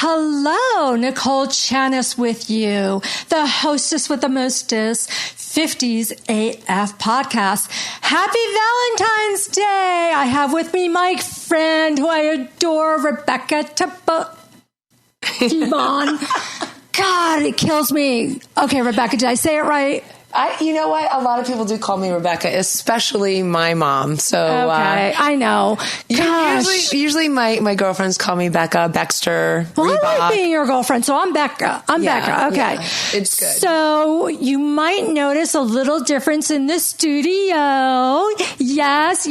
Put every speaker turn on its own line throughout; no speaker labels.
hello. Nicole Chanis with you, the hostess with the mostest, 50's AF podcast. Happy Valentine's Day. I have with me my friend who I adore, Rebecca Tebon. God, it kills me. Okay, Rebecca, did I say it right?
You know what? A lot of people do call me Rebecca, especially my mom. So
okay, I know.
Usually my girlfriends call me Becca, Baxter.
Well,
Reebok.
I like being your girlfriend, so I'm Becca. Becca. Okay,
yeah, it's good.
So you might notice a little difference in the studio. Yes.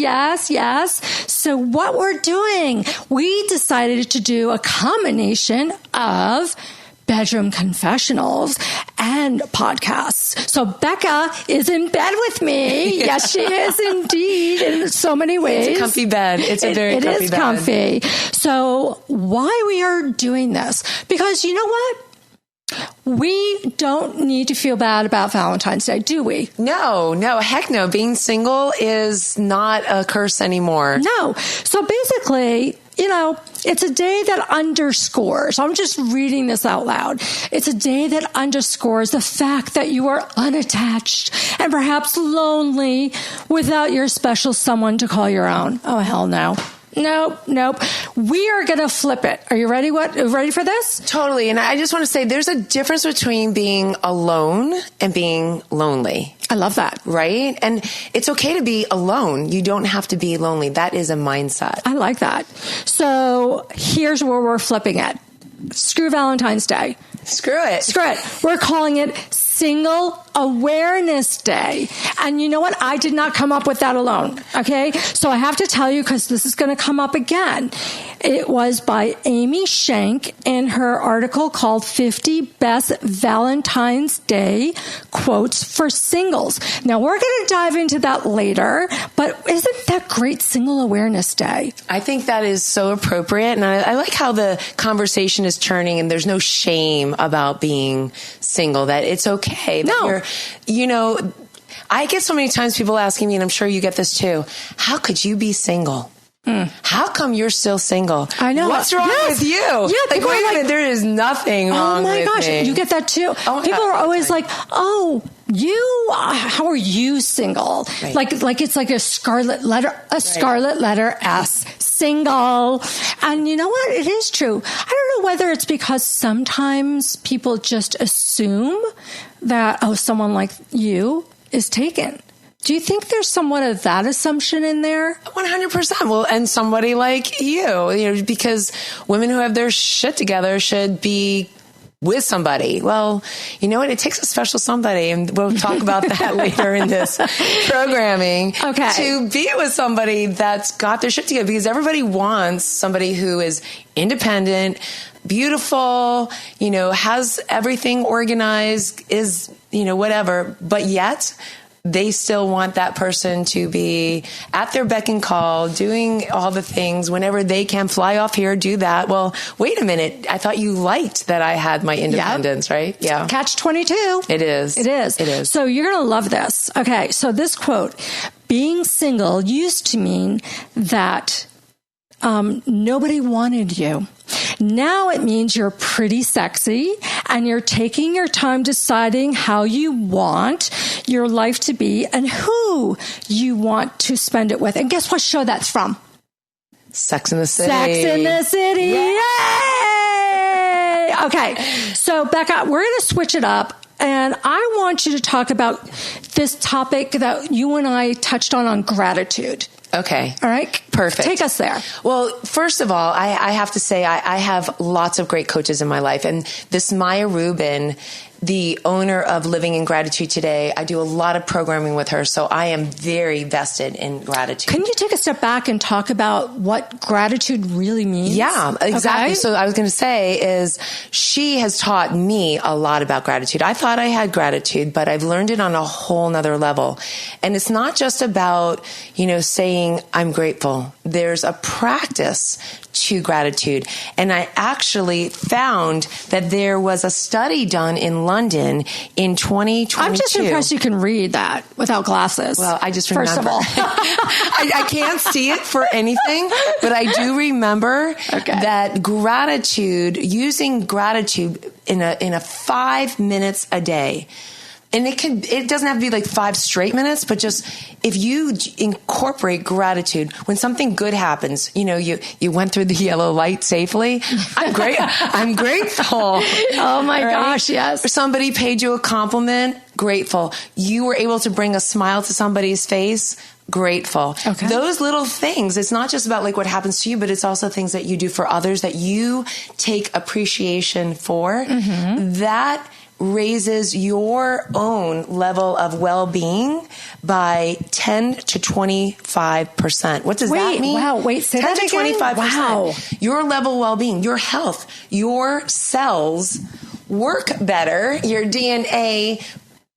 So what we're doing, we decided to do a combination of Bedroom Confessionals and podcasts. So Becca is in bed with me. Yes, she is indeed in so many ways.
It's a comfy bed. It's a very comfy bed. It is
comfy. So why we are doing this? Because you know what? We don't need to feel bad about Valentine's Day, do we?
No, heck no. Being single is not a curse anymore.
No. So basically, it's a day that underscores, I'm just reading this out loud. It's a day that underscores the fact that you are unattached and perhaps lonely without your special someone to call your own. Oh, hell no. Nope. We are going to flip it. Are you ready? Ready for this?
Totally. And I just want to say there's a difference between being alone and being lonely.
I love that.
Right? And it's okay to be alone. You don't have to be lonely. That is a mindset.
I like that. So here's where we're flipping it. Screw Valentine's Day.
Screw it.
We're calling it Single Awareness Day. And you know what? I did not come up with that alone. Okay. So I have to tell you, because this is going to come up again. It was by Amy Shank in her article called 50 Best Valentine's Day Quotes for Singles. Now we're going to dive into that later, but isn't that great, Single Awareness Day?
I think that is so appropriate. And I like how the conversation is turning and there's no shame about being single, that it's okay. That I get so many times people asking me, and I'm sure you get this too, how could you be single? How come you're still single?
I know.
What's wrong with you?
Yeah,
wait a minute, there is nothing wrong with me.
Oh my gosh, you get that too. People are always like, how are you single?
Right.
Like it's like a scarlet letter S, single. And you know what? It is true. I don't know whether it's because sometimes people just assume that, someone like you is taken. Do you think there's somewhat of that assumption in there?
100%. Well, and somebody like you, because women who have their shit together should be with somebody. Well, you know what? It takes a special somebody, and we'll talk about that later in this programming.
Okay.
To be with somebody that's got their shit together, because everybody wants somebody who is independent, beautiful, has everything organized, is, whatever, but yet they still want that person to be at their beck and call, doing all the things whenever they can. Fly off here, do that. Well, wait a minute. I thought you liked that I had my independence, right? Yeah.
Catch-22.
It is.
So you're going to love this. Okay. So this quote, being single used to mean that nobody wanted you. Now it means you're pretty sexy and you're taking your time deciding how you want your life to be and who you want to spend it with. And guess what show that's from?
Sex in the City.
Sex in the City. Yay! Okay. So Becca, we're going to switch it up. And I want you to talk about this topic that you and I touched on gratitude.
Okay.
All right.
Perfect.
Take us there.
Well, first of all, I have to say I have lots of great coaches in my life. And this Maya Rubin, the owner of Living in Gratitude Today, I do a lot of programming with her. So I am very vested in gratitude.
Can you take a step back and talk about what gratitude really means?
Yeah, exactly.
Okay.
So I was going to say is she has taught me a lot about gratitude. I thought I had gratitude, but I've learned it on a whole nother level. And it's not just about, saying I'm grateful. There's a practice to gratitude. And I actually found that there was a study done in London in 2022.
I'm just impressed you can read that without glasses.
Well, I just remember.
First of all.
I can't see it for anything, but I do remember that using gratitude in a 5 minutes a day. And it doesn't have to be like 5 straight minutes, but just if you incorporate gratitude, when something good happens, you went through the yellow light safely. I'm grateful.
Oh my gosh. Yes.
Or somebody paid you a compliment. Grateful. You were able to bring a smile to somebody's face. Grateful. Okay. Those little things. It's not just about like what happens to you, but it's also things that you do for others that you take appreciation for. Mm-hmm. That raises your own level of well-being by 10 to 25%. What does that mean?
Wow. Wait, say
10
that
to
again?
25%.
Wow.
Your level of well-being, your health, your cells work better, your DNA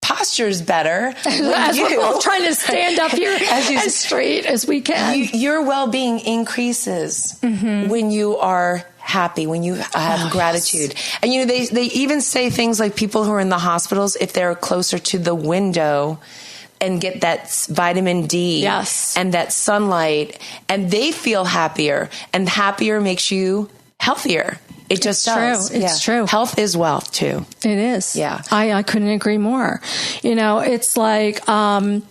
posture's better.
As we're both trying to stand up here as straight as we can.
Your well-being increases when you are happy, when you have gratitude. Yes. And they even say things like people who are in the hospitals, if they're closer to the window and get that vitamin D and that sunlight, and they feel happier, and happier makes you healthier. It just does.
True. It's true.
Health is wealth too.
It is.
Yeah.
I couldn't agree more. It's like, I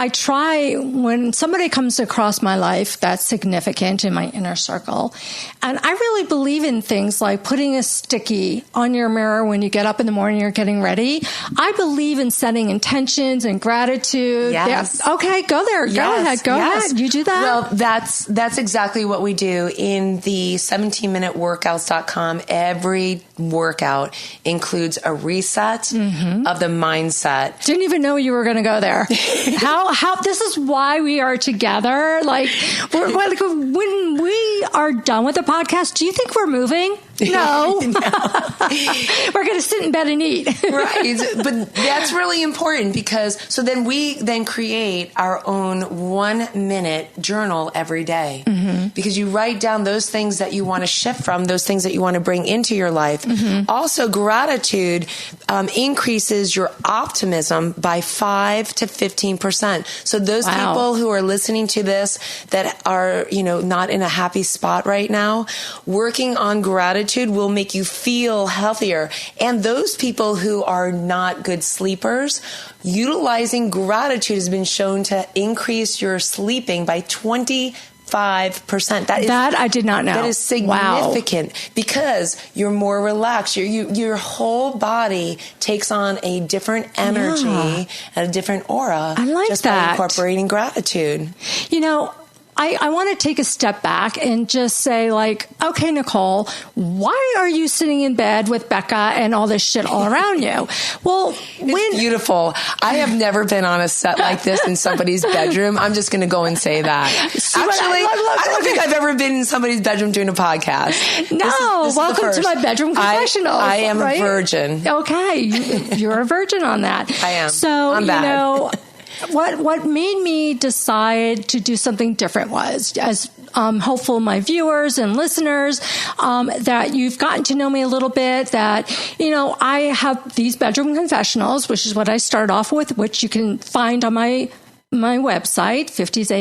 try when somebody comes across my life that's significant in my inner circle. And I really believe in things like putting a sticky on your mirror when you get up in the morning, you're getting ready. I believe in setting intentions and gratitude.
Yes.
Yeah. Okay, go there. Yes. Go ahead. Go ahead. You do that?
Well, that's exactly what we do in the 17minuteworkouts.com. Every workout includes a reset of the mindset.
Didn't even know you were going to go there. How this is why we are together. Like when we are done with the podcast, do you think we're moving? No. We're going to sit in bed and eat.
Right. But that's really important because then we create our own 1-minute journal every day because you write down those things that you want to shift from, those things that you want to bring into your life. Also, gratitude increases your optimism by 5 to 15%. So those people who are listening to this that are, not in a happy spot right now, working on gratitude will make you feel healthier. And those people who are not good sleepers, utilizing gratitude has been shown to increase your sleeping by 25%. That I did not know. That is significant because you're more relaxed. Your whole body takes on a different energy and a different aura.
I like
just
that.
by incorporating gratitude.
I want to take a step back and just say, okay, Nicole, why are you sitting in bed with Becca and all this shit all around you? Well,
it's beautiful. I have never been on a set like this in somebody's bedroom. I'm just going to go and say that. I don't think I've ever been in somebody's bedroom doing a podcast.
No, this welcome to my Bedroom Confessional.
I am a virgin.
Okay, you're a virgin on that.
I am.
So,
I'm bad.
What made me decide to do something different was, as hopeful my viewers and listeners, that you've gotten to know me a little bit, that, I have these Bedroom Confessionals, which is what I started off with, which you can find on my website, 50's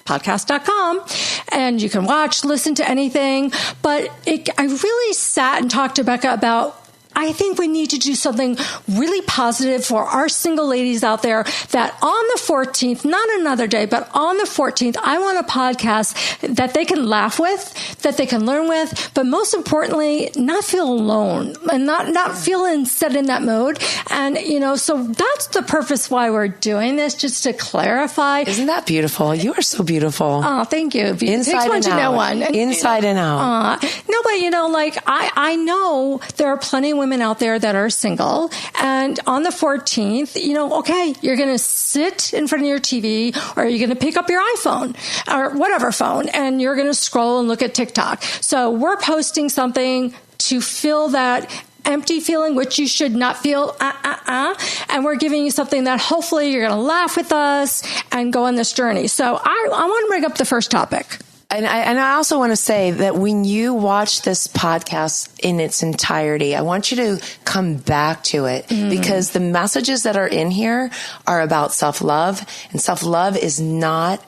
podcast.com, and you can watch, listen to anything. But I really sat and talked to Becca about, I think we need to do something really positive for our single ladies out there, that on the 14th, not another day, but on the 14th, I want a podcast that they can laugh with, that they can learn with, but most importantly, not feel alone and not feel set in that mode. And, so that's the purpose why we're doing this, just to clarify.
Isn't that beautiful? You are so beautiful.
Oh, thank you.
Inside and out.
Know one.
Inside and out.
No, but I know there are plenty of women out there that are single, and on the 14th, okay, you're going to sit in front of your TV, or you're going to pick up your iPhone or whatever phone, and you're going to scroll and look at TikTok. So we're posting something to fill that empty feeling, which you should not feel, and we're giving you something that hopefully you're going to laugh with us and go on this journey. So I want to bring up the first topic.
And I also want to say that when you watch this podcast in its entirety, I want you to come back to it because the messages that are in here are about self-love, and self-love is not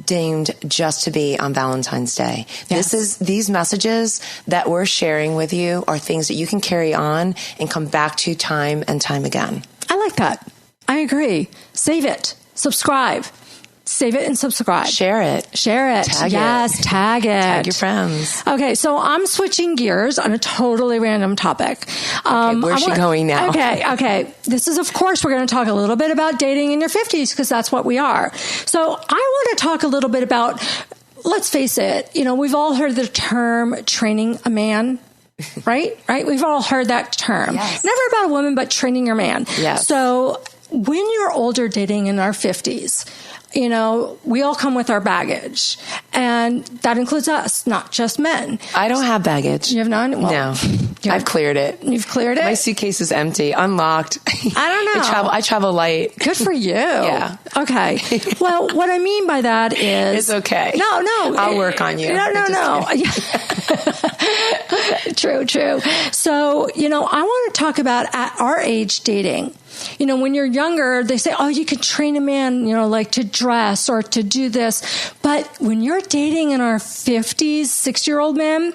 deemed just to be on Valentine's Day.
Yes.
These messages that we're sharing with you are things that you can carry on and come back to time and time again.
I like that. I agree. Save it. Subscribe. Save it and subscribe.
Share it.
Tag it. Tag
your friends.
Okay, so I'm switching gears on a totally random topic.
Where's she going now?
Okay. This is, of course, we're going to talk a little bit about dating in your 50s because that's what we are. So I want to talk a little bit about, let's face it, we've all heard the term training a man. Right? We've all heard that term.
Yes.
Never about a woman, but training your man.
Yes.
So when you're older, dating in our 50s, we all come with our baggage, and that includes us, not just men.
I don't have baggage.
You have none? Well,
no. I've cleared it.
You've cleared it?
My suitcase is empty, unlocked.
I don't know.
I travel light.
Good for you.
Yeah.
Okay. Well, what I mean by that is...
It's okay.
No.
I'll work on you.
No. True. So, I want to talk about at our age dating. When you're younger, they say, you can train a man, like to dress or to do this. But when you're dating in our 50s, 6-year-old men,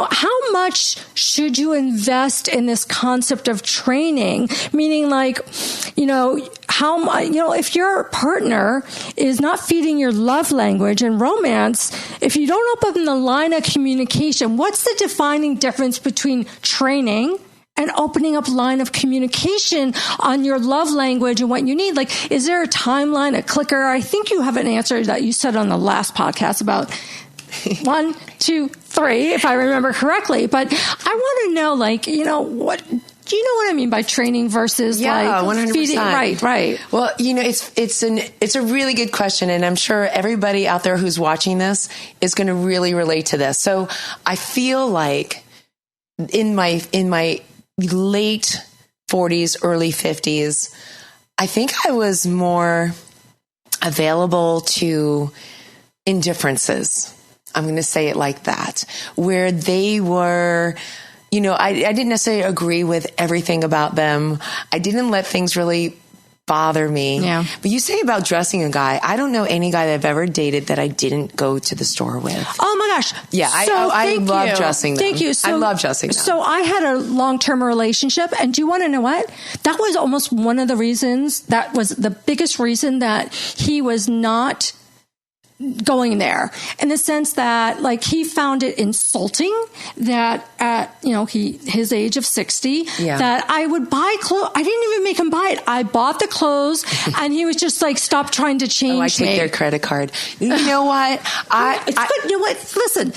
how much should you invest in this concept of training? Meaning if your partner is not feeding your love language and romance, if you don't open the line of communication, what's the defining difference between training and opening up line of communication on your love language and what you need? Is there a timeline, a clicker? I think you have an answer that you said on the last podcast about 1, 2, 3, if I remember correctly. But I want to know, what do you know what I mean by training versus
100%.
feeding? Right.
Well, it's a really good question, and I'm sure everybody out there who's watching this is going to really relate to this. So I feel like in my late 40s, early 50s, I think I was more available to indifferences. I'm going to say it like that, where they were, I didn't necessarily agree with everything about them. I didn't let things really bother me.
Yeah.
But you say about dressing a guy, I don't know any guy that I've ever dated that I didn't go to the store with.
Oh my gosh.
Yeah, I love dressing them.
Thank you.
I love dressing them.
So I had a long-term relationship, and do you want to know what? That was almost one of the reasons, that was the biggest reason that he was not going there, in the sense that he found it insulting that at his age of 60 that I would buy clothes. I didn't even make him buy it. I bought the clothes and he was just stop trying to change me.
I take their credit card. You know what?
But you know what? Listen,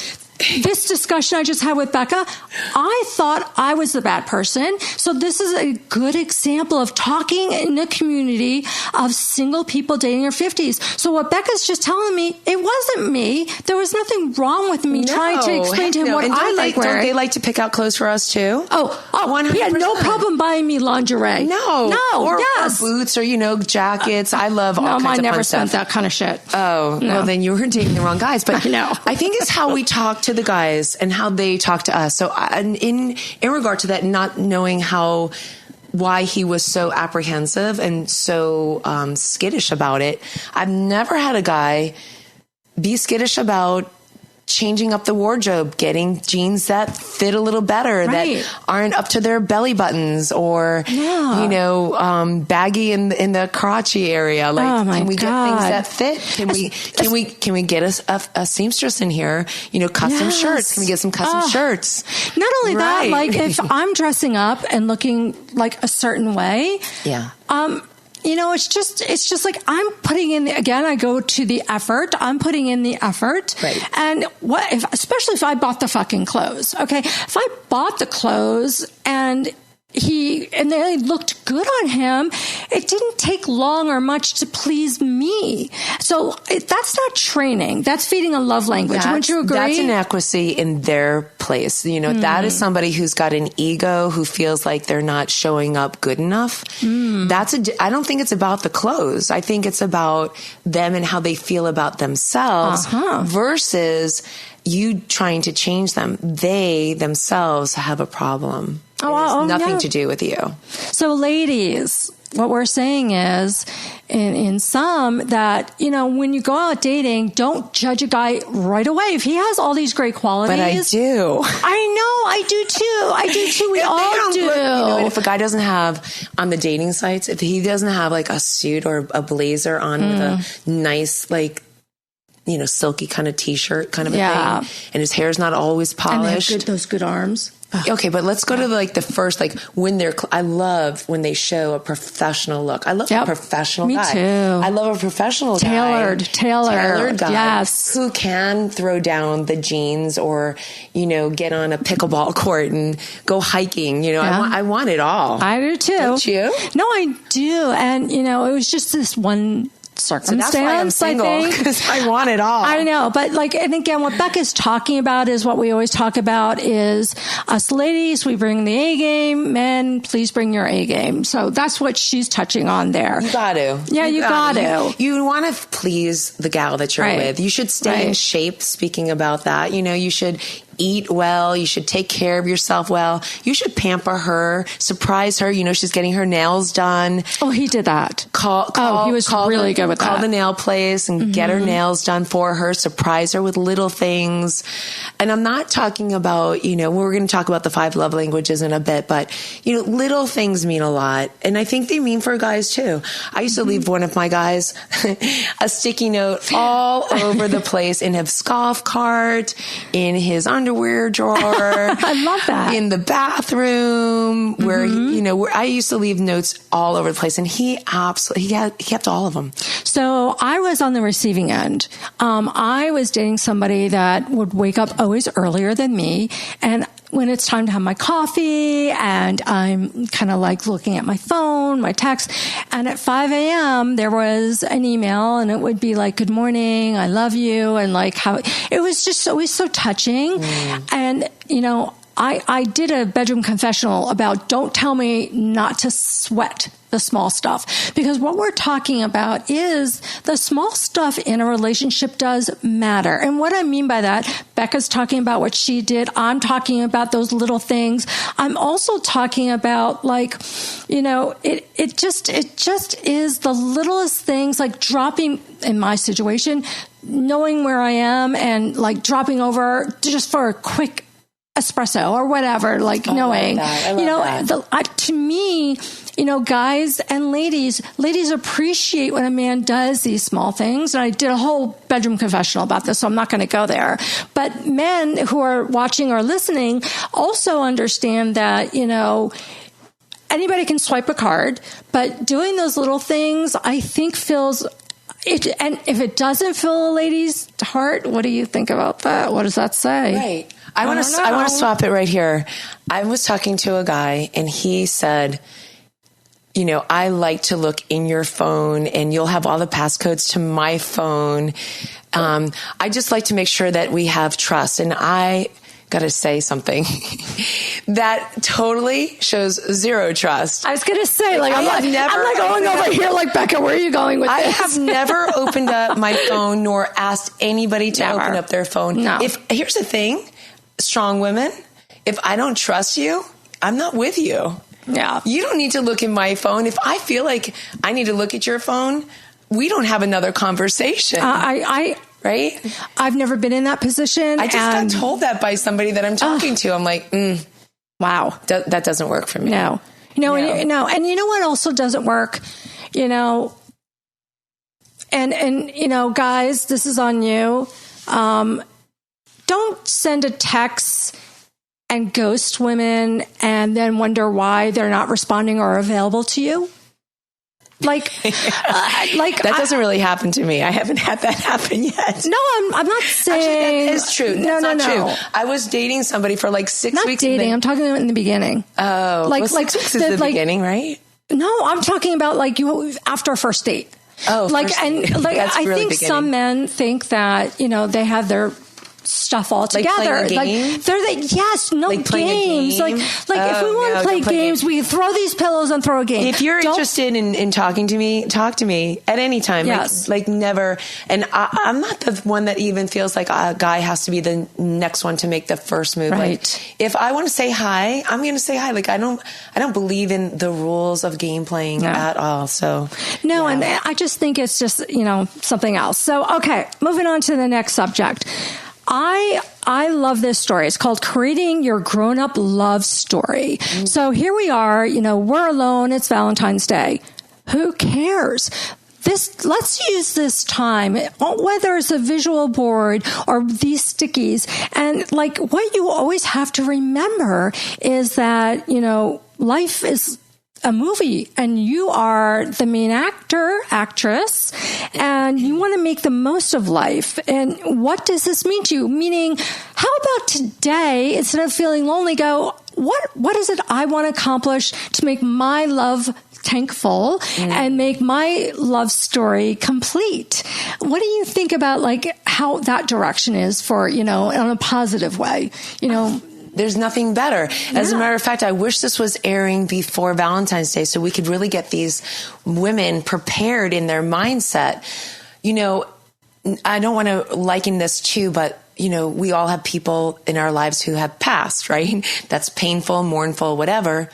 this discussion I just had with Becca, I thought I was the bad person. So this is a good example of talking in a community of single people dating their 50s. So what Becca's just telling me, it wasn't me. There was nothing wrong with me trying to explain to him what I like wearing.
Don't they like to pick out clothes for us too?
Oh,
100%.
He had no problem buying me lingerie.
No. Or boots or, jackets. I love all kinds of
I never
fun
spent
stuff.
that kind of shit.
Oh, no. Well, then you were dating the wrong guys. But
I know.
I think it's how we talk to the guys and how they talk to us. So in regard to that, not knowing why he was so apprehensive and so skittish about it, I've never had a guy be skittish about changing up the wardrobe, getting jeans that fit a little better, that aren't up to their belly buttons, or baggy in the crotchy area. Can we get things that fit? Can we get a seamstress in here? Custom shirts. Can we get some custom shirts?
Not only that, if I'm dressing up and looking like a certain way, it's just I'm putting in again, I go to the effort. I'm putting in the effort.
Right.
And especially if I bought the fucking clothes. Okay. If I bought the clothes and they looked good on him, it didn't take long or much to please me. So that's not training. That's feeding a love language. Wouldn't you agree?
That's inadequacy in their place. You know, that is somebody who's got an ego, who feels like they're not showing up good enough. I don't think it's about the clothes. I think it's about them and how they feel about themselves versus you trying to change them. They themselves have a problem. It has nothing to do with you.
So ladies, what we're saying is in some that, you know, when you go out dating, don't judge a guy right away. If he has all these great qualities.
But I do.
I do too. We all do.
You know, and if a guy doesn't have on the dating sites, if he doesn't have like a suit or a blazer on with a nice, like, you know, silky kind of t-shirt kind of a thing, and his hair's not always polished.
And they have those good arms.
Okay, but let's go to the first, like when I love when they show a professional look. I love a professional guy.
Me too.
I love a professional
tailored
guy.
Yes.
Who can throw down the jeans or, you know, get on a pickleball court and go hiking. You know, I want it all.
I do too.
Don't you?
No, I do. And, you know, it was just this one circumstance. So that's why I'm
single, because I want it all.
I know, but like, and again, what Becca's talking about is what we always talk about is us ladies, we bring the A game. Men, please bring your A game. So that's what she's touching on there.
You got to.
Yeah, you got to.
You want to please the gal that you're with. You should stay in shape. Speaking about that, you know, you should eat well. You should take care of yourself well. You should pamper her, surprise her. You know, she's getting her nails done.
Oh, he did that.
He was
really good with that.
Call the nail place and get her nails done for her. Surprise her with little things. And I'm not talking about, you know, we're going to talk about the 5 love languages in a bit, but, you know, little things mean a lot. And I think they mean for guys too. I used to leave one of my guys a sticky note all over the place in his golf cart, in his underwear drawer.
I love that.
In the bathroom where, you know, where I used to leave notes all over the place, and he kept all of them.
So I was on the receiving end. I was dating somebody that would wake up always earlier than me, and when it's time to have my coffee and I'm kind of like looking at my phone, my text, and at 5 a.m. there was an email and it would be like, good morning, I love you. And like how it was just always so touching. And, you know, I did a bedroom confessional about don't tell me not to sweat the small stuff, because what we're talking about is the small stuff in a relationship does matter. And what I mean by that, Becca's talking about what she did. I'm talking about those little things. I'm also talking about, like, you know, it just is the littlest things, like dropping, in my situation, knowing where I am and like dropping over just for a quick espresso or whatever, like knowing, you know, to me, you know, guys and ladies appreciate when a man does these small things. And I did a whole bedroom confessional about this, so I'm not going to go there. But men who are watching or listening also understand that, you know, anybody can swipe a card, but doing those little things, I think fills it. And if it doesn't fill a lady's heart, what do you think about that? What does that say?
Right. I want to stop it right here. I was talking to a guy and he said, you know, I like to look in your phone and you'll have all the passcodes to my phone. I just like to make sure that we have trust. And I got to say something that totally shows zero trust.
I was going to say, like, I'm like going over here like, Becca, where are you going with this?
I have never opened up my phone nor asked anybody to open up their phone.
No.
Here's the thing, strong women, if I don't trust you, I'm not with you.
Yeah.
You don't need to look in my phone. If I feel like I need to look at your phone, we don't have another conversation. Right?
I've never been in that position.
I just got told that by somebody that I'm talking to. I'm like,
wow.
That doesn't work for me.
No. No. And you know what also doesn't work? You know, and you know, guys, this is on you. Don't send a text and ghost women and then wonder why they're not responding or available to you. Like
that doesn't really happen to me. I haven't had that happen yet.
No, I'm not saying.
Actually, that is true. That's not true. I was dating somebody for like 6 weeks.
Not dating. I'm talking about in the beginning.
Oh, like 6 weeks is the beginning, right?
No, I'm talking about like you after a first date.
Oh,
like, and like,
That's
I
really
think
beginning.
some men think that, they have their stuff all together.
Like playing a game?
They're yes, no
like playing
games.
a game?
If we want to play games, we throw these pillows and throw a game.
If you're interested in talking to me, talk to me at any time.
Yes.
Like never. And I'm not the one that even feels like a guy has to be the next one to make the first move.
Right.
Like, if I want to say hi, I'm going to say hi. Like I don't believe in the rules of game playing at all. So
no, and I just think it's just, something else. So, okay, moving on to the next subject. I love this story. It's called Creating Your Grown-Up Love Story. So here we are, we're alone. It's Valentine's Day. Who cares? Let's use this time, whether it's a visual board or these stickies. And like what you always have to remember is that, life is a movie and you are the main actor, actress, and you want to make the most of life. And what does this mean to you? Meaning, how about today, instead of feeling lonely, go, what is it I want to accomplish to make my love tank full and make my love story complete? What do you think about like how that direction is for, in a positive way,
There's nothing better. As a matter of fact, I wish this was airing before Valentine's Day so we could really get these women prepared in their mindset. I don't want to liken this to, but we all have people in our lives who have passed, right? That's painful, mournful, whatever.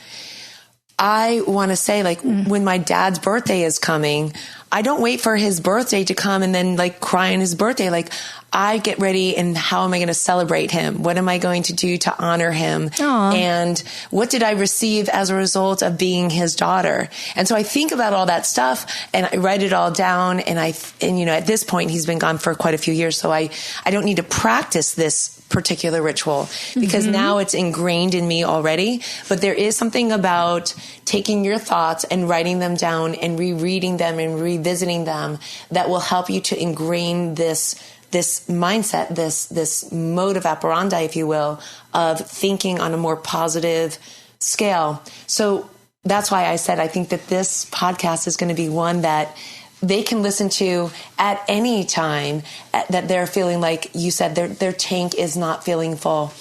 I want to say, like, when my dad's birthday is coming, I don't wait for his birthday to come and then like cry on his birthday. Like, I get ready and how am I going to celebrate him? What am I going to do to honor him? Aww. And what did I receive as a result of being his daughter? And so I think about all that stuff and I write it all down. And at this point, he's been gone for quite a few years. So I don't need to practice this particular ritual because now it's ingrained in me already. But there is something about taking your thoughts and writing them down and rereading them and revisiting them that will help you to ingrain this mindset, this mode of operandi, if you will, of thinking on a more positive scale. So that's why I said I think that this podcast is going to be one that they can listen to at any time that they're feeling like you said their tank is not feeling full.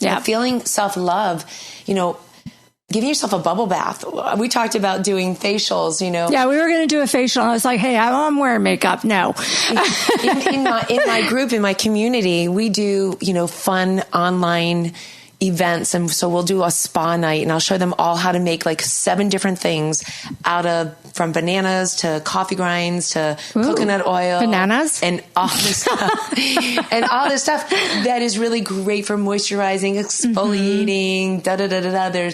Yeah. Feeling self-love, giving yourself a bubble bath. We talked about doing facials, Yeah,
we were going to do a facial. I was like, hey, I'm wearing makeup. No.
in my group, in my community, we do, fun online events. And so we'll do a spa night and I'll show them all how to make like 7 different things from bananas to coffee grinds to coconut oil.
Bananas?
And all this stuff. And all this stuff that is really great for moisturizing, exfoliating,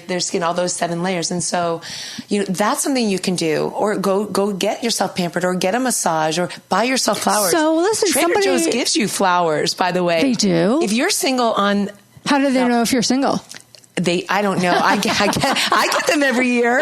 their skin, all those 7 layers. And so, that's something you can do. Or go get yourself pampered or get a massage or buy yourself flowers.
So listen,
Trader Joe's gives you flowers, by the way.
They do?
If you're single
how do they know if you're single?
I don't know. I get them every year.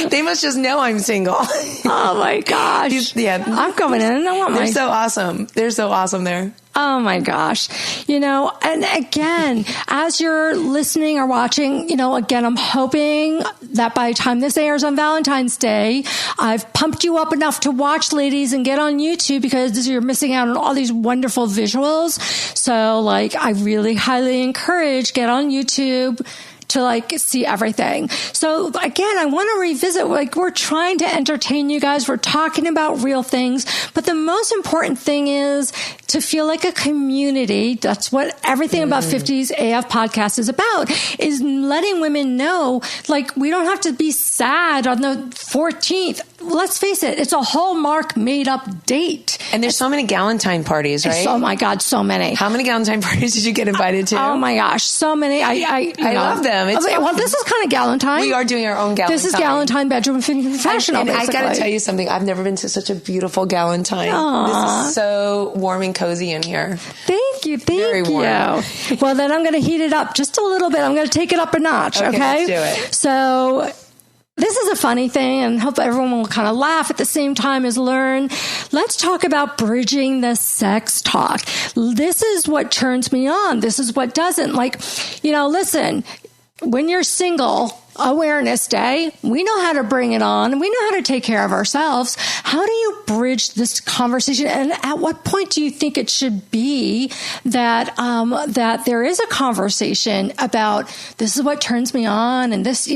They must just know I'm single.
Oh my gosh.
Yeah.
I'm going in and I want mine.
They're so awesome. They're so awesome there.
Oh my gosh. And again, as you're listening or watching, again, I'm hoping that by the time this airs on Valentine's Day, I've pumped you up enough to watch, ladies, and get on YouTube because you're missing out on all these wonderful visuals. So I really highly encourage get on YouTube to see everything. So again, I want to revisit, we're trying to entertain you guys. We're talking about real things, but the most important thing is to feel like a community. That's what everything about 50's AF podcast is about, is letting women know, we don't have to be sad on the 14th. Let's face it, it's a Hallmark made up date.
And there's so many Galentine parties, right?
Oh my God, so many.
How many Galentine parties did you get invited to?
Oh my gosh, so many. I
love them.
Well, this is kind of Galentine.
We are doing our own Galentine.
This is Galentine Bedroom Confessional.
And I got to tell you something. I've never been to such a beautiful Galentine. Aww. This is so warm and cozy in here.
Thank you.
Very warm.
Well, then I'm going to heat it up just a little bit. I'm going to take it up a notch. Okay?
Let's do it.
So this is a funny thing, and hope everyone will kind of laugh at the same time as learn. Let's talk about bridging the sex talk. This is what turns me on. This is what doesn't. Listen, when you're single, Awareness Day. We know how to bring it on. We know how to take care of ourselves. How do you bridge this conversation? And at what point do you think it should be that that there is a conversation about this is what turns me on, and this,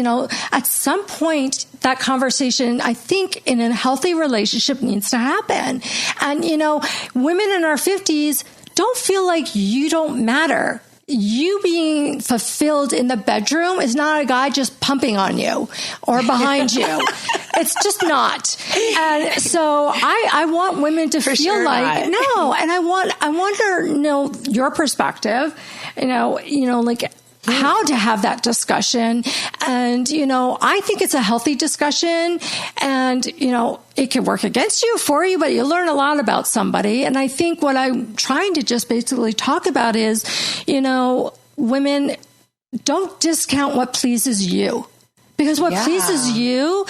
at some point that conversation, I think, in a healthy relationship needs to happen. And women in our 50s don't feel like you don't matter. You being fulfilled in the bedroom is not a guy just pumping on you or behind you. It's just not. And so I want women to feel like, no. And I want to know your perspective, like how to have that discussion. And, I think it's a healthy discussion, and, it can work against you, for you, but you learn a lot about somebody. And I think what I'm trying to just basically talk about is, women, don't discount what pleases you, because what pleases you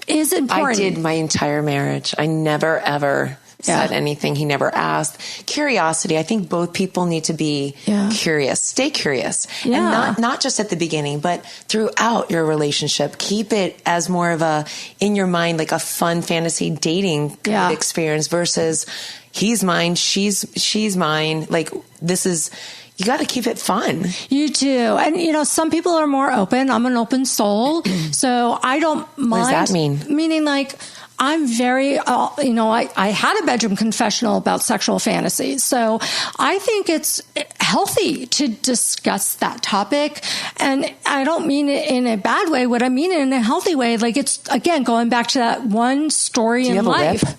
is important.
I did my entire marriage. I never, ever said anything. He never asked. Curiosity. I think both people need to be curious. Stay curious. And not just at the beginning, but throughout your relationship. Keep it as more of a, in your mind, like a fun fantasy dating kind of experience versus he's mine, she's mine. Like, this is, you got to keep it fun. You do. And, some people are more open. I'm an open soul. So I don't mind. What does that mean?
Meaning, like, I'm very, I had a bedroom confessional about sexual fantasies. So I think it's healthy to discuss that topic. And I don't mean it in a bad way. What I mean in a healthy way, like, it's, again, going back to that one story in life.
Whip?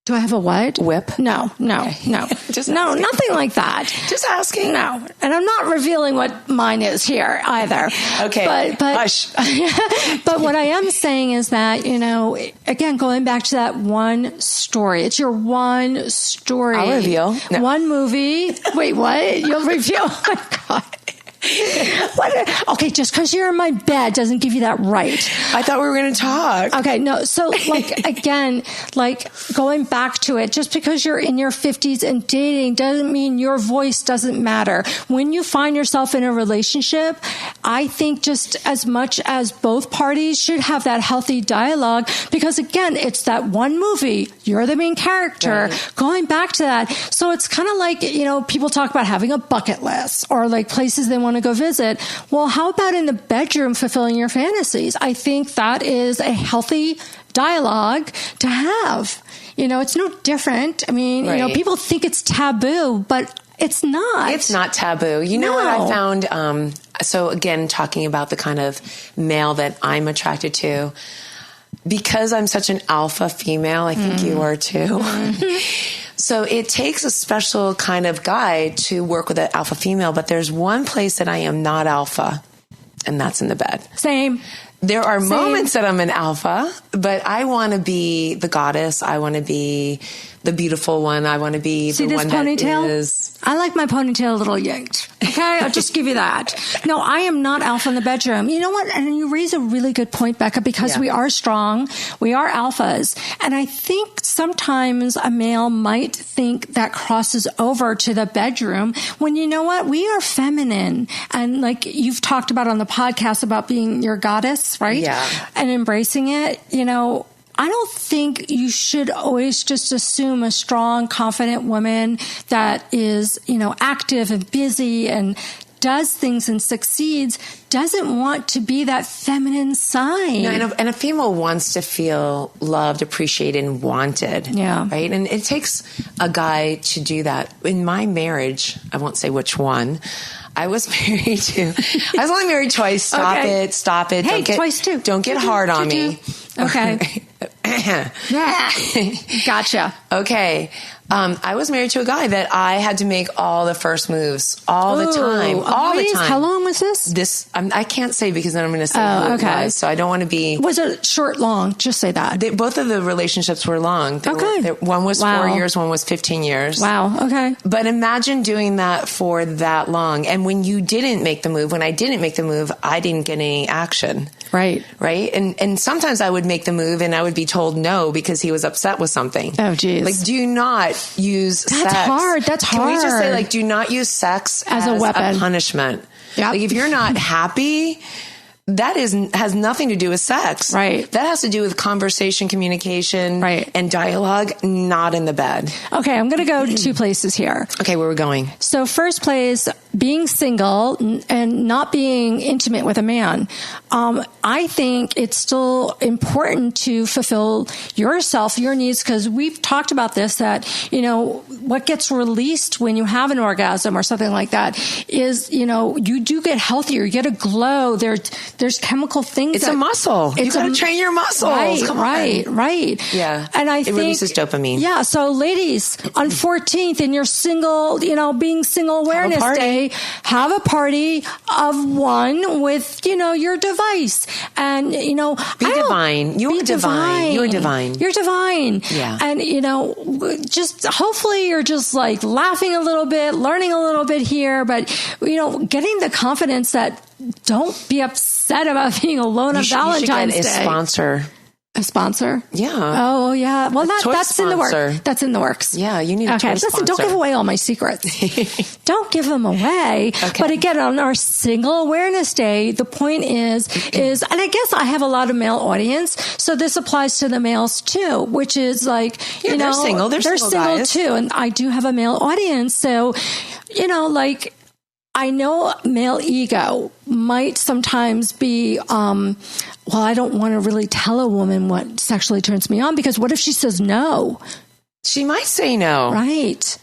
Do I have a what?
Whip?
No.
Just
no,
asking.
nothing like that.
Just asking.
No. And I'm not revealing what mine is here either.
Okay.
But
hush.
But what I am saying is that, again, going back to that one story. It's your one story.
I'll reveal. No.
One movie. Wait, what? You'll reveal? Oh my God. Okay, just because you're in my bed doesn't give you that right.
I thought we were going to talk.
Okay, no. So, again, going back to it, just because you're in your 50s and dating doesn't mean your voice doesn't matter. When you find yourself in a relationship, I think just as much as both parties should have that healthy dialogue, because, again, it's that one movie. You're the main character. Right. Going back to that. So it's kind of like, people talk about having a bucket list or like places they want to go visit. Well, how about in the bedroom fulfilling your fantasies? I think that is a healthy dialogue to have. It's no different. I mean, people think it's taboo, but it's not.
It's not taboo. You know what I found? So again, talking about the kind of male that I'm attracted to, because I'm such an alpha female, I think you are too. So it takes a special kind of guy to work with an alpha female, but there's one place that I am not alpha, and that's in the bed.
Same.
There are moments that I'm an alpha, but I want to be the goddess. I want to be the beautiful one. I want to be the one
ponytail?
That is.
I like my ponytail a little yanked. Okay, I'll just give you that. No, I am not alpha in the bedroom. You know what? And you raise a really good point, Becca, because we are strong. We are alphas. And I think sometimes a male might think that crosses over to the bedroom when, you know what? We are feminine. And like you've talked about on the podcast about being your goddess, right?
Yeah.
And embracing it, I don't think you should always just assume a strong, confident woman that is, active and busy and does things and succeeds doesn't want to be that feminine side.
No, and a female wants to feel loved, appreciated, and wanted.
Yeah.
Right? And it takes a guy to do that. In my marriage, I won't say which one, I was only married twice. Stop it.
Hey, twice too.
Don't get hard on me.
Okay. Gotcha.
Okay. I was married to a guy that I had to make all the first moves all the time.
How long was this?
I can't say because then I'm going to say who it was. So I don't want to be.
Was it short, long? Just say that.
Both of the relationships were long. One was 4 years, one was 15 years.
Wow. Okay.
But imagine doing that for that long. And when you didn't make the move, when I didn't make the move, I didn't get any action.
Right.
Right. And sometimes I would make the move and I would be told no because he was upset with something.
Oh, geez.
Like, do not use sex.
That's hard.
Can we just say, like, do not use sex as
a weapon,
a punishment?
Yep.
Like, if you're not happy, that has nothing to do with sex.
Right.
That has to do with conversation, communication,
right,
and dialogue, not in the bed.
Okay, I'm going to go 2 places here.
Okay, where are we going?
So first place, being single and not being intimate with a man. I think it's still important to fulfill yourself, your needs, because we've talked about this, that, what gets released when you have an orgasm or something like that is, you do get healthier. You get a glow. There's chemical things.
It's a muscle. You got to train your muscles.
Right.
Yeah.
And I think
it releases dopamine.
Yeah. So ladies, on 14th in your single, being Single Awareness Day, have a party of one with, your device. And,
be divine. You're divine. You're divine.
You're divine.
Yeah.
And, just hopefully you're just like laughing a little bit, learning a little bit here, but, getting the confidence that don't be upset about being alone on Valentine's Day.
You should get a sponsor.
A sponsor?
Yeah.
Oh, yeah. Well, that's in the works. That's in the works.
Yeah, you need a toy sponsor.
Listen, don't give away all my secrets. Don't give them away. Okay. But again, on our Single Awareness Day, the point is, and I guess I have a lot of male audience, so this applies to the males too, which is like,
they're single. They're single guys
too. And I do have a male audience. So, I know male ego might sometimes be, I don't want to really tell a woman what sexually turns me on, because what if she says no?
She might say no.
Right.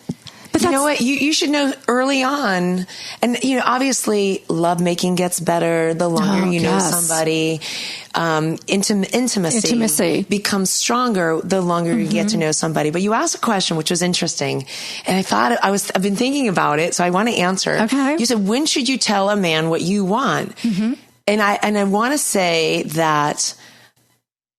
But
you know what? You should know early on. And, obviously lovemaking gets better the longer you know somebody. Intimacy becomes stronger the longer you get to know somebody. But you asked a question which was interesting, and I thought I've been thinking about it, so I want to answer.
Okay.
You said, when should you tell a man what you want? Mm-hmm. And I want to say that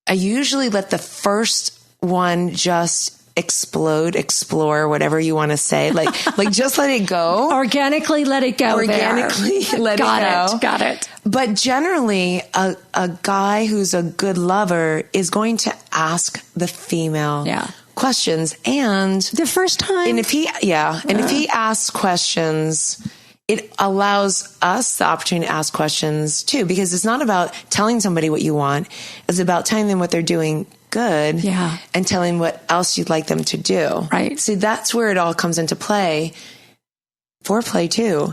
I usually let the first one just explore, whatever you want to say, like just let it go.
Organically let it go.
Let it go.
Got it.
But generally, a guy who's a good lover is going to ask the female questions, and
the first time.
And if he asks questions, it allows us the opportunity to ask questions too, because it's not about telling somebody what you want. It's about telling them what they're doing good, and telling what else you'd like them to do.
Right.
See, that's where it all comes into play. Foreplay too.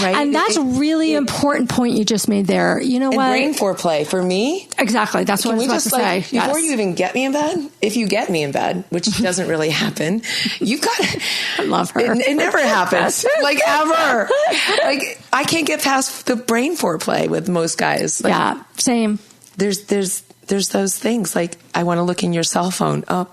Right. And that's a really important point you just made there. You know what?
Brain foreplay for me.
Exactly. That's what I was about to say.
Before you even get me in bed, if you get me in bed, which doesn't really happen, you've got to.
I love her.
It never happens. Like ever. Like I can't get past the brain foreplay with most guys. Like,
same.
There's those things like, I want to look in your cell phone. Oh,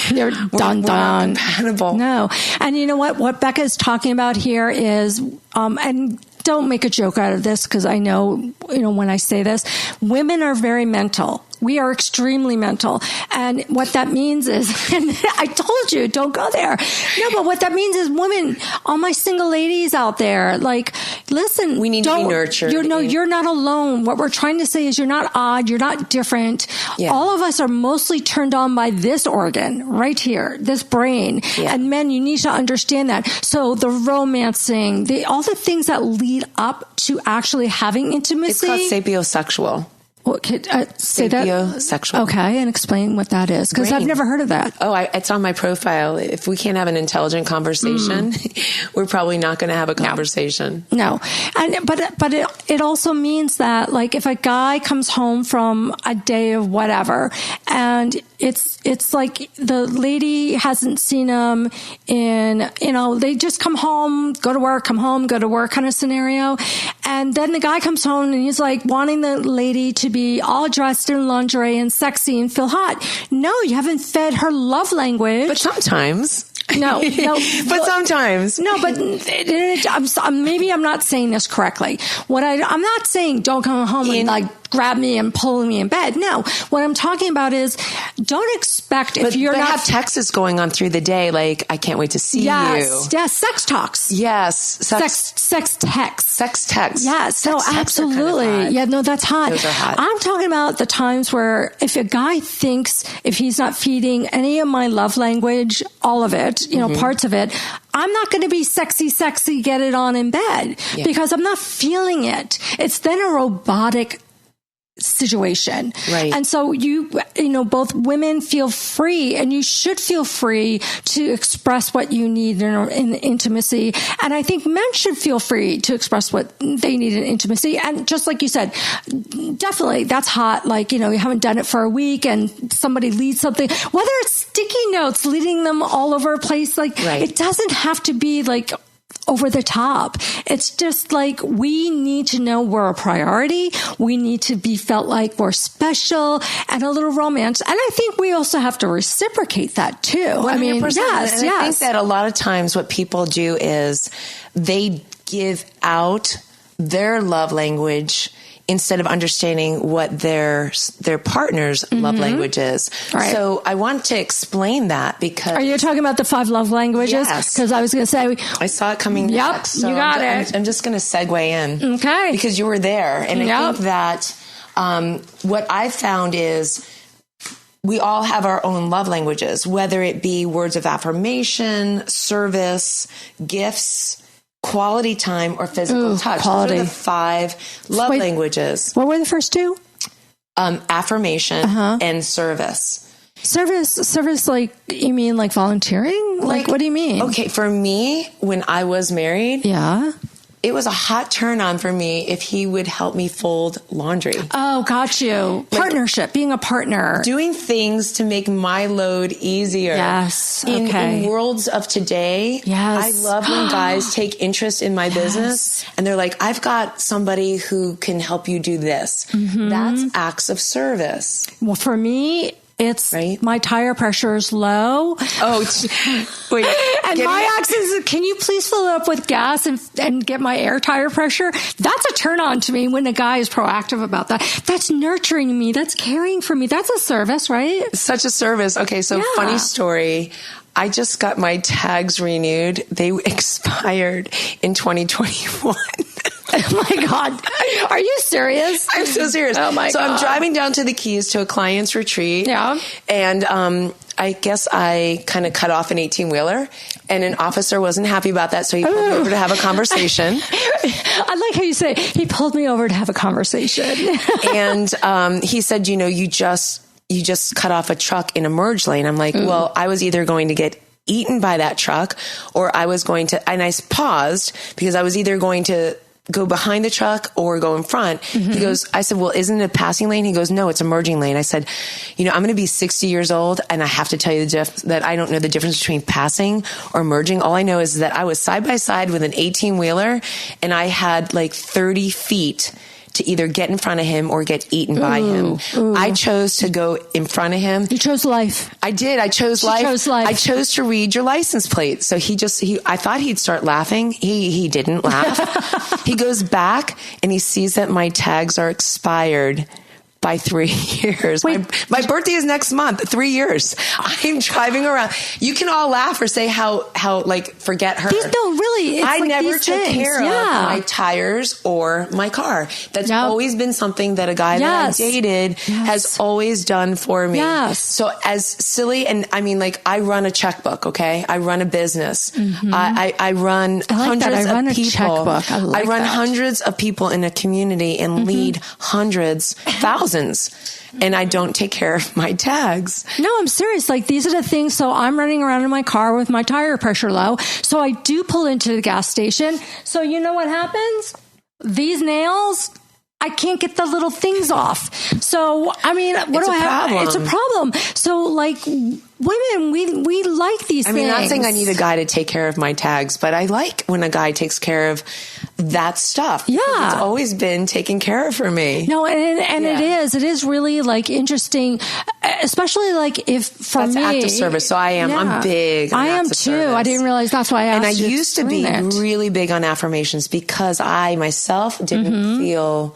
they're done.
We're not compatible.
No. And you know what Becca is talking about here is, and don't make a joke out of this, because I know, when I say this, women are very mental. We are extremely mental. And what that means is, and I told you, don't go there. No, but what that means is, women, all my single ladies out there, like, listen.
We need to be nurtured.
You're not alone. What we're trying to say is, you're not odd. You're not different. Yeah. All of us are mostly turned on by this organ right here, this brain. Yeah. And men, you need to understand that. So the romancing, all the things that lead up to actually having intimacy.
It's called sapiosexual.
Say that.
Sapiosexual.
Okay, and explain what that is, because I've never heard of that.
Oh, it's on my profile. If we can't have an intelligent conversation, we're probably not going to have a conversation.
No. But it also means that, like, if a guy comes home from a day of whatever, and it's like the lady hasn't seen him in, they just come home, go to work, come home, go to work kind of scenario. And then the guy comes home and he's like wanting the lady to be all dressed in lingerie and sexy and feel hot. No, you haven't fed her love language.
But sometimes.
No.
But sometimes.
No, but maybe I'm not saying this correctly. I'm not saying don't come home and like grab me and pull me in bed. No, what I'm talking about is don't expect if you're not
have texts going on through the day. Like, I can't wait to see you.
Yes. Sex talks.
Yes.
Sex texts.
Sex texts.
Yes. No, absolutely. Kind of yeah, no, that's hot.
Those are hot.
I'm talking about the times where if a guy thinks if he's not feeding any of my love language, all of it, parts of it, I'm not going to be sexy, get it on in bed because I'm not feeling it. It's then a robotic situation.
Right.
And so both women feel free, and you should feel free to express what you need in intimacy. And I think men should feel free to express what they need in intimacy. And just like you said, definitely that's hot. Like, you haven't done it for a week and somebody leads something, whether it's sticky notes, leading them all over a place. Like, It doesn't have to be like over the top. It's just like, we need to know we're a priority. We need to be felt like we're special and a little romance. And I think we also have to reciprocate that too.
100%.
I mean, yes.
I think that a lot of times what people do is they give out their love language instead of understanding what their partner's love language is. Right. So I want to explain that because...
Are you talking about the 5 love languages?
Yes.
Because I was going to say...
I saw it coming next. So
you got it.
I'm just going to segue in.
Okay.
Because you were there. And I think that what I found is we all have our own love languages, whether it be words of affirmation, service, gifts, quality time, or physical touch.
Quality.
Those are the 5 love languages.
What were the first 2?
Affirmation and service.
Service, like, you mean like volunteering? Like, what do you mean?
Okay, for me, when I was married, it was a hot turn on for me if he would help me fold laundry.
Oh, got you. Partnership, being a partner.
Doing things to make my load easier.
Yes.
In worlds of today, I love when guys take interest in my business and they're like, I've got somebody who can help you do this. That's acts of service.
Well, for me, it's my tire pressure is low.
Oh, wait.
And my accent is, can you please fill it up with gas and get my air tire pressure? That's a turn on to me when a guy is proactive about that. That's nurturing me. That's caring for me. That's a service, right?
Such a service. Okay, so funny story. I just got my tags renewed. They expired in 2021.
Oh my God. Are you serious?
I'm so serious.
Oh my God.
So I'm driving down to the Keys to a client's retreat. Yeah. And I guess I kind of cut off an 18-wheeler, and an officer wasn't happy about that. So he pulled me over to have a conversation.
I like how you say he pulled me over to have a conversation.
And he said, you just cut off a truck in a merge lane. I'm like, well, I was either going to get eaten by that truck or I was going to, and I paused because I was either going to go behind the truck or go in front. He goes, I said, well, isn't it a passing lane? He goes, no, it's a merging lane. I said, I'm going to be 60 years old and I have to tell you that I don't know the difference between passing or merging. All I know is that I was side by side with an 18-wheeler and I had like 30 feet to either get in front of him or get eaten by him. I chose to go in front of him.
You chose life.
I did. I chose life. I chose to read your license plate. So I thought he'd start laughing. He didn't laugh. He goes back and he sees that my tags are expired by 3 years.
Wait,
my birthday is next month. 3 years. I'm driving around. You can all laugh or say how forget her.
Really.
I never took care of my tires or my car. That's always been something that a guy that I dated has always done for me.
Yes.
So as silly, and I mean, like, I run a checkbook, okay? I run a business. I run hundreds of people. I run hundreds of people in a community and lead hundreds, thousands. And I don't take care of my tags.
No, I'm serious. Like, these are the things. So I'm running around in my car with my tire pressure low. So I do pull into the gas station. So you know what happens? These nails, I can't get the little things off. So, I mean, what do I have? It's a problem. So, like, women, we like these things.
I mean, not saying I need a guy to take care of my tags, but I like when a guy takes care of that stuff.
Yeah.
It's always been taken care of for me.
No, and it is really, like, interesting, especially, like, if for
that's
me.
That's act of service. So I'm big on
I am too.
Service.
I didn't realize that's why I asked.
And I used to be really big on affirmations because I myself didn't feel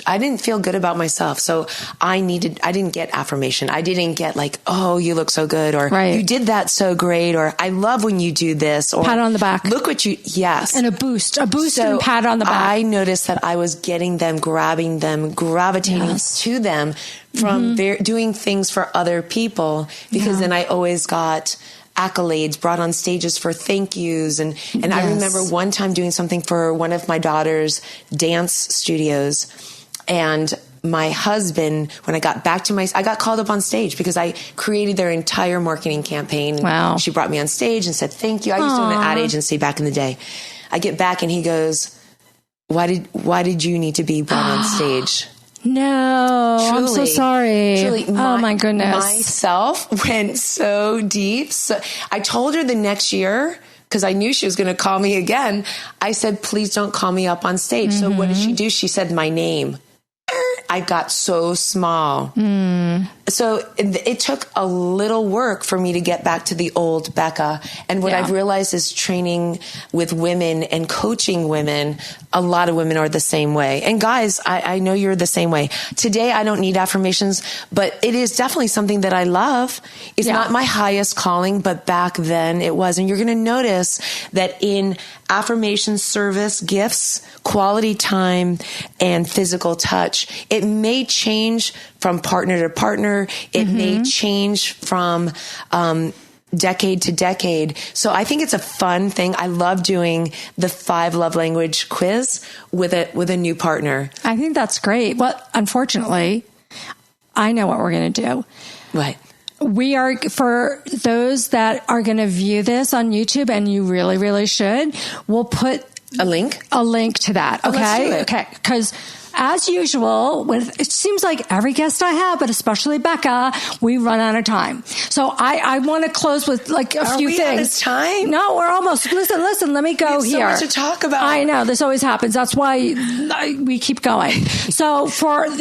I didn't feel good about myself. So I didn't get affirmation. I didn't get like, oh, you look so good, or you did that so great, or I love when you do this, or
pat on the back.
Look what you, yes.
And a boost and pat on the back.
I noticed that I was getting them, grabbing them, gravitating to them from doing things for other people, because then I always got accolades, brought on stages for thank yous. And I remember one time doing something for one of my daughter's dance studios, and my husband, when I got back to I got called up on stage because I created their entire marketing campaign.
Wow.
She brought me on stage and said, thank you. I used to own an ad agency back in the day. I get back and he goes, why did you need to be brought on stage?
No, I'm so sorry.
Truly,
oh my goodness.
Myself went so deep. So I told her the next year, because I knew she was going to call me again. I said, please don't call me up on stage. So what did she do? She said my name. I got so small. So it took a little work for me to get back to the old Becca. And what I've realized is training with women and coaching women, a lot of women are the same way. And guys, I know you're the same way. Today, I don't need affirmations, but it is definitely something that I love. It's not my highest calling, but back then it was. And you're going to notice that in affirmation, service, gifts, quality time, and physical touch, it may change from partner to partner. It may change from decade to decade. So I think it's a fun thing. I love doing the 5 love language quiz with a new partner.
I think that's great. Well, unfortunately, I know what we're going to do.
What?
We are, for those that are going to view this on YouTube, and you really, really should, we'll put
a link
to that. Okay.
Let's do it.
Okay. Because as usual, it seems like every guest I have, but especially Becca, we run out of time. So I want to close with like a few things.
Are we out of time?
No, we're almost. Listen, let me go here.
So much to talk about.
I know, this always happens. That's why we keep going. So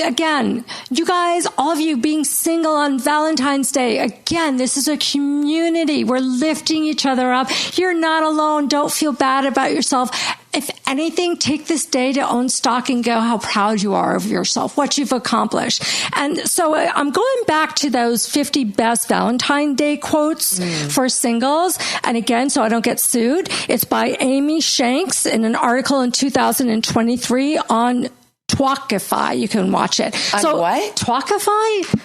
again, you guys, all of you being single on Valentine's Day, again, this is a community. We're lifting each other up. You're not alone. Don't feel bad about yourself. If anything, take this day to own stock and go how proud you are of yourself, what you've accomplished. And so I'm going back to those 50 best Valentine's Day quotes for singles. And again, so I don't get sued, it's by Amy Shanks in an article in 2023 on Twalkify. You can watch it.
On what?
Twalkify?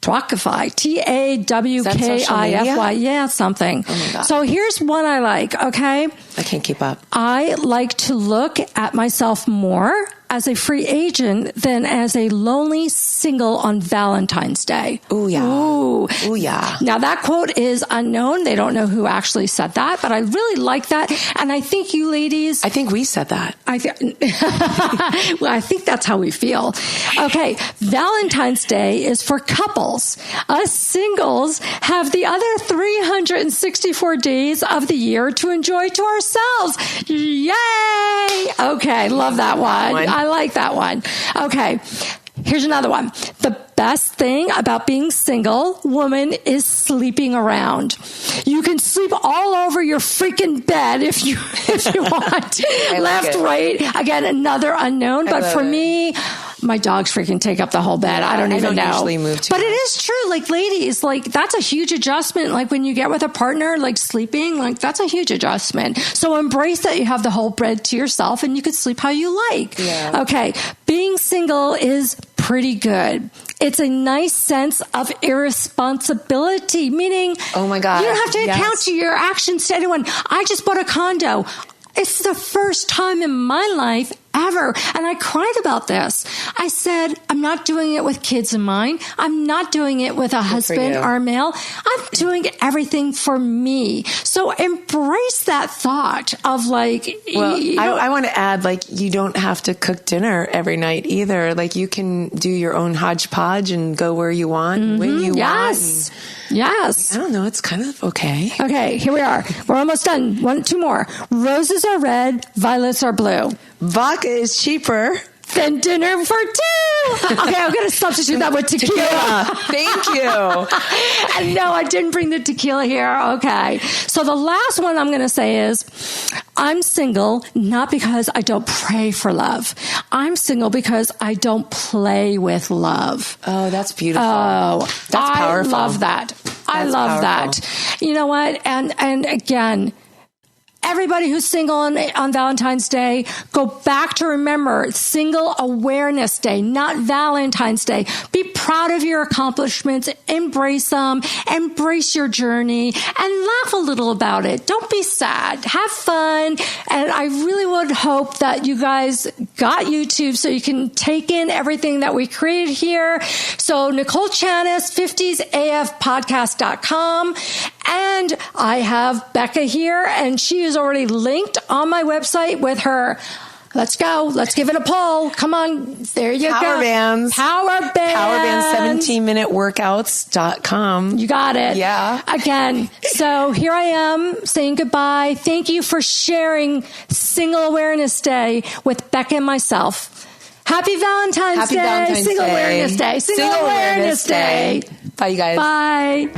Twalkify, Twkify, yeah, something.
Oh my God.
So here's one I like, okay?
I can't keep up.
I like to look at myself more as a free agent than as a lonely single on Valentine's Day.
Ooh, yeah.
Ooh.
Ooh, yeah.
Now, that quote is unknown. They don't know who actually said that, but I really like that. And I think you ladies...
I think we said that.
Well, I think that's how we feel. Okay, Valentine's Day is for couples. Us singles have the other 364 days of the year to enjoy to ourselves. Yay! Okay, love that one. I like that one. Okay, here's another one. The best thing about being single woman is sleeping around. You can sleep all over your freaking bed if you want. Left, right. Again, another unknown. But for me, my dogs freaking take up the whole bed. I don't even know.
Usually move too
but
much.
It is true. Like, ladies, like, that's a huge adjustment. Like, when you get with a partner, like sleeping, like, that's a huge adjustment. So embrace that you have the whole bed to yourself and you can sleep how you like.
Yeah.
Okay. Being single is pretty good. It's a nice sense of irresponsibility, meaning,
oh my God,
you don't have to account to your actions to anyone. I just bought a condo. It's the first time in my life ever. And I cried about this. I said, I'm not doing it with kids in mind. I'm not doing it with a husband or a male. I'm doing everything for me. So embrace that thought of like,
well, I want to add, like, you don't have to cook dinner every night either. Like, you can do your own hodgepodge and go where you want, when you want.
Yes.
I don't know. It's kind of okay.
Okay, here we are. We're almost done. 2 more. Roses are red, violets are blue.
Vodka is cheaper
than dinner for 2. Okay, I'm going to substitute that with tequila.
Thank you.
And no, I didn't bring the tequila here. Okay. So the last one I'm going to say is, I'm single not because I don't pray for love. I'm single because I don't play with love.
Oh, that's beautiful.
Oh,
that's powerful.
I love that. I love that. You know what? And again, everybody who's single on Valentine's Day, go back to remember Single Awareness Day, not Valentine's Day. Be proud of your accomplishments, embrace them, embrace your journey, and laugh a little about it. Don't be sad. Have fun. And I really would hope that you guys got YouTube so you can take in everything that we created here. So Nicole Chanis, 50'safpodcast.com. And I have Becca here, and she is already linked on my website with her. Let's go. Let's give it a pull. Come on. There you go.
Power bands.
Power bands.
17minuteworkouts.com.
You got it.
Yeah.
Again. So here I am saying goodbye. Thank you for sharing Single Awareness Day with Becca and myself. Happy Valentine's Day.
Valentine's
Single
Day.
Awareness Day. Single Awareness Day.
Bye, you guys.
Bye.